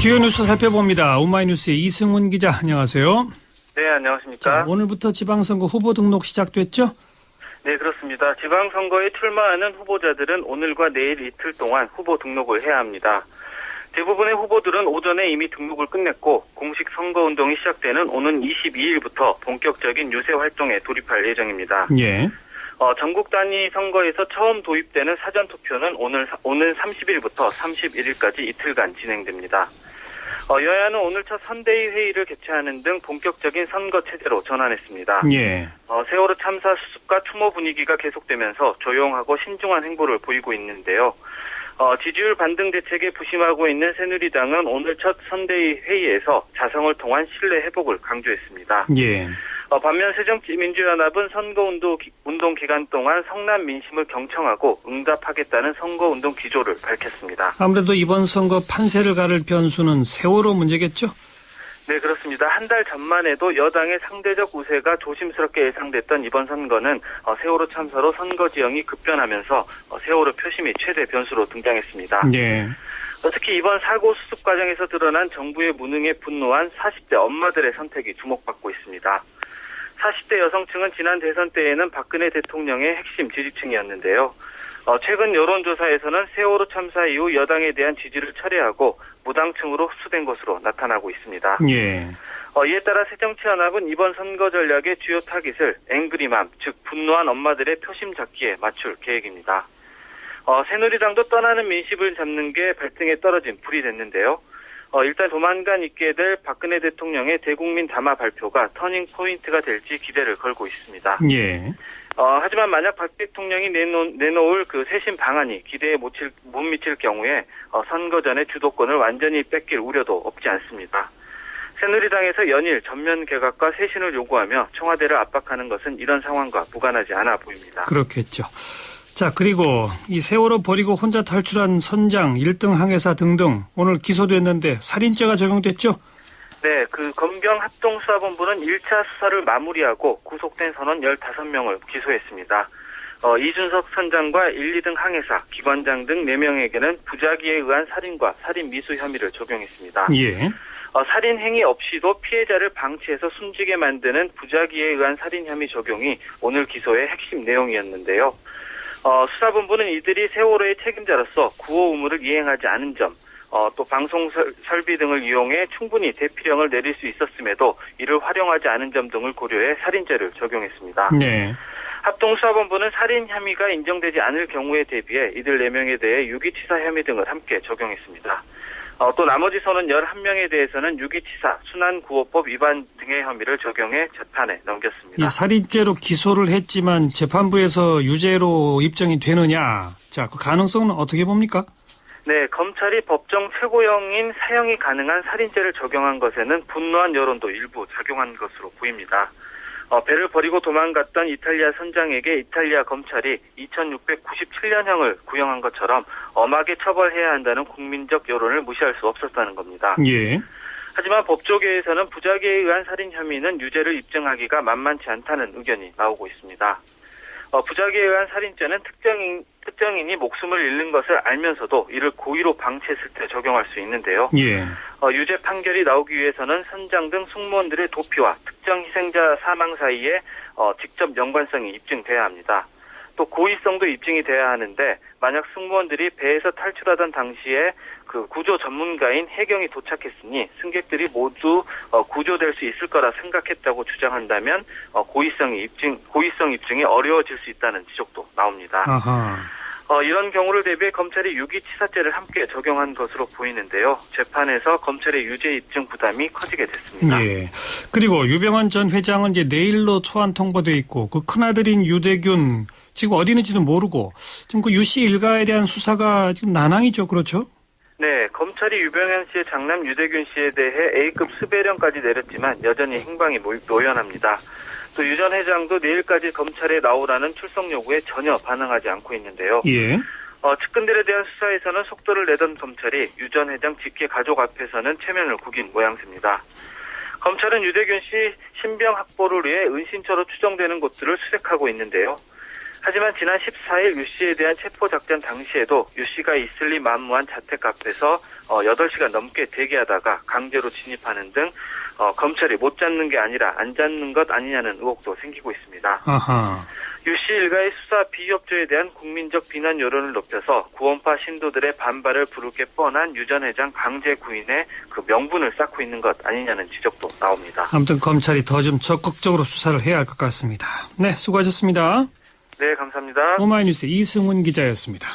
주요 뉴스 살펴봅니다. 오마이뉴스의 이승훈 기자, 안녕하세요. 네, 안녕하십니까. 자, 오늘부터 지방선거 후보 등록 시작됐죠? 네, 그렇습니다. 지방선거에 출마하는 후보자들은 오늘과 내일 이틀 동안 후보 등록을 해야 합니다. 대부분의 후보들은 오전에 이미 등록을 끝냈고 공식 선거운동이 시작되는 오는 22일부터 본격적인 유세 활동에 돌입할 예정입니다. 예. 전국 단위 선거에서 처음 도입되는 사전투표는 오는 30일부터 31일까지 이틀간 진행됩니다. 여야는 오늘 첫 선대위 회의를 개최하는 등 본격적인 선거 체제로 전환했습니다. 예. 세월호 참사 수습과 추모 분위기가 계속되면서 조용하고 신중한 행보를 보이고 있는데요. 지지율 반등 대책에 부심하고 있는 새누리당은 오늘 첫 선대위 회의에서 자성을 통한 신뢰 회복을 강조했습니다. 예. 반면 새정치민주연합은 선거운동 기간 동안 성남 민심을 경청하고 응답하겠다는 선거운동 기조를 밝혔습니다. 아무래도 이번 선거 판세를 가를 변수는 세월호 문제겠죠? 네, 그렇습니다. 한 달 전만 해도 여당의 상대적 우세가 조심스럽게 예상됐던 이번 선거는 세월호 참사로 선거 지형이 급변하면서 세월호 표심이 최대 변수로 등장했습니다. 예. 특히 이번 사고 수습 과정에서 드러난 정부의 무능에 분노한 40대 엄마들의 선택이 주목받고 있습니다. 40대 여성층은 지난 대선 때에는 박근혜 대통령의 핵심 지지층이었는데요. 최근 여론조사에서는 세월호 참사 이후 여당에 대한 지지를 철회하고 무당층으로 흡수된 것으로 나타나고 있습니다. 예. 이에 따라 새정치연합은 이번 선거 전략의 주요 타깃을 앵그리맘, 즉 분노한 엄마들의 표심 잡기에 맞출 계획입니다. 새누리당도 떠나는 민심을 잡는 게 발등에 떨어진 불이 됐는데요. 일단 조만간 있게 될 박근혜 대통령의 대국민 담화 발표가 터닝 포인트가 될지 기대를 걸고 있습니다. 예. 하지만 만약 박 대통령이 내놓을 그 쇄신 방안이 기대에 못 미칠 경우에 선거 전에 주도권을 완전히 뺏길 우려도 없지 않습니다. 새누리당에서 연일 전면 개각과 쇄신을 요구하며 청와대를 압박하는 것은 이런 상황과 무관하지 않아 보입니다. 그렇겠죠. 자, 그리고 이 세월호 버리고 혼자 탈출한 선장, 1등 항해사 등등 오늘 기소됐는데 살인죄가 적용됐죠? 네, 검경 합동수사본부는 1차 수사를 마무리하고 구속된 선원 15명을 기소했습니다. 이준석 선장과 1, 2등 항해사, 기관장 등 4명에게는 부작위에 의한 살인과 살인 미수 혐의를 적용했습니다. 예. 살인 행위 없이도 피해자를 방치해서 숨지게 만드는 부작위에 의한 살인 혐의 적용이 오늘 기소의 핵심 내용이었는데요. 수사본부는 이들이 세월호의 책임자로서 구호 의무를 이행하지 않은 점, 또 방송 설비 등을 이용해 충분히 대피령을 내릴 수 있었음에도 이를 활용하지 않은 점 등을 고려해 살인죄를 적용했습니다. 네. 합동수사본부는 살인 혐의가 인정되지 않을 경우에 대비해 이들 4명에 대해 유기치사 혐의 등을 함께 적용했습니다. 또 나머지 선원 11명에 대해서는 유기치사, 순환구호법 위반 등의 혐의를 적용해 재판에 넘겼습니다. 이 살인죄로 기소를 했지만 재판부에서 유죄로 입증이 되느냐? 자, 그 가능성은 어떻게 봅니까? 네, 검찰이 법정 최고형인 사형이 가능한 살인죄를 적용한 것에는 분노한 여론도 일부 작용한 것으로 보입니다. 배를 버리고 도망갔던 이탈리아 선장에게 이탈리아 검찰이 2697년형을 구형한 것처럼 엄하게 처벌해야 한다는 국민적 여론을 무시할 수 없었다는 겁니다. 예. 하지만 법조계에서는 부작위에 의한 살인 혐의는 유죄를 입증하기가 만만치 않다는 의견이 나오고 있습니다. 부작위에 의한 살인죄는 특정인이 목숨을 잃는 것을 알면서도 이를 고의로 방치했을 때 적용할 수 있는데요. 예. 유죄 판결이 나오기 위해서는 선장 등 승무원들의 도피와 특정 희생자 사망 사이에 직접 연관성이 입증돼야 합니다. 또 고의성도 입증이 돼야 하는데 만약 승무원들이 배에서 탈출하던 당시에 그 구조 전문가인 해경이 도착했으니 승객들이 모두 구조될 수 있을 거라 생각했다고 주장한다면 고의성 입증이 어려워질 수 있다는 지적도 나옵니다. 아하. 이런 경우를 대비해 검찰이 유기치사죄를 함께 적용한 것으로 보이는데요. 재판에서 검찰의 유죄 입증 부담이 커지게 됐습니다. 예. 그리고 유병헌 전 회장은 이제 내일로 소환 통보돼 있고 그 큰아들인 유대균 지금 어디 있는지도 모르고 지금 그 유씨 일가에 대한 수사가 지금 난항이죠, 그렇죠? 네, 검찰이 유병헌 씨의 장남 유대균 씨에 대해 A급 수배령까지 내렸지만 여전히 행방이 노연합니다. 또 유 전 회장도 내일까지 검찰에 나오라는 출석 요구에 전혀 반응하지 않고 있는데요. 예. 측근들에 대한 수사에서는 속도를 내던 검찰이 유 전 회장 직계 가족 앞에서는 체면을 구긴 모양새입니다. 검찰은 유대균 씨 신병 확보를 위해 은신처로 추정되는 곳들을 수색하고 있는데요. 하지만 지난 14일 유 씨에 대한 체포작전 당시에도 유 씨가 이슬리 만무한 자택 앞에서 8시간 넘게 대기하다가 강제로 진입하는 등 검찰이 못 잡는 게 아니라 안 잡는 것 아니냐는 의혹도 생기고 있습니다. 아하. 유 씨 일가의 수사 비협조에 대한 국민적 비난 여론을 높여서 구원파 신도들의 반발을 부르게 뻔한 유 전 회장 강제 구인의 그 명분을 쌓고 있는 것 아니냐는 지적도 나옵니다. 아무튼 검찰이 더 좀 적극적으로 수사를 해야 할 것 같습니다. 네, 수고하셨습니다. 네, 감사합니다. 오마이뉴스 이승훈 기자였습니다.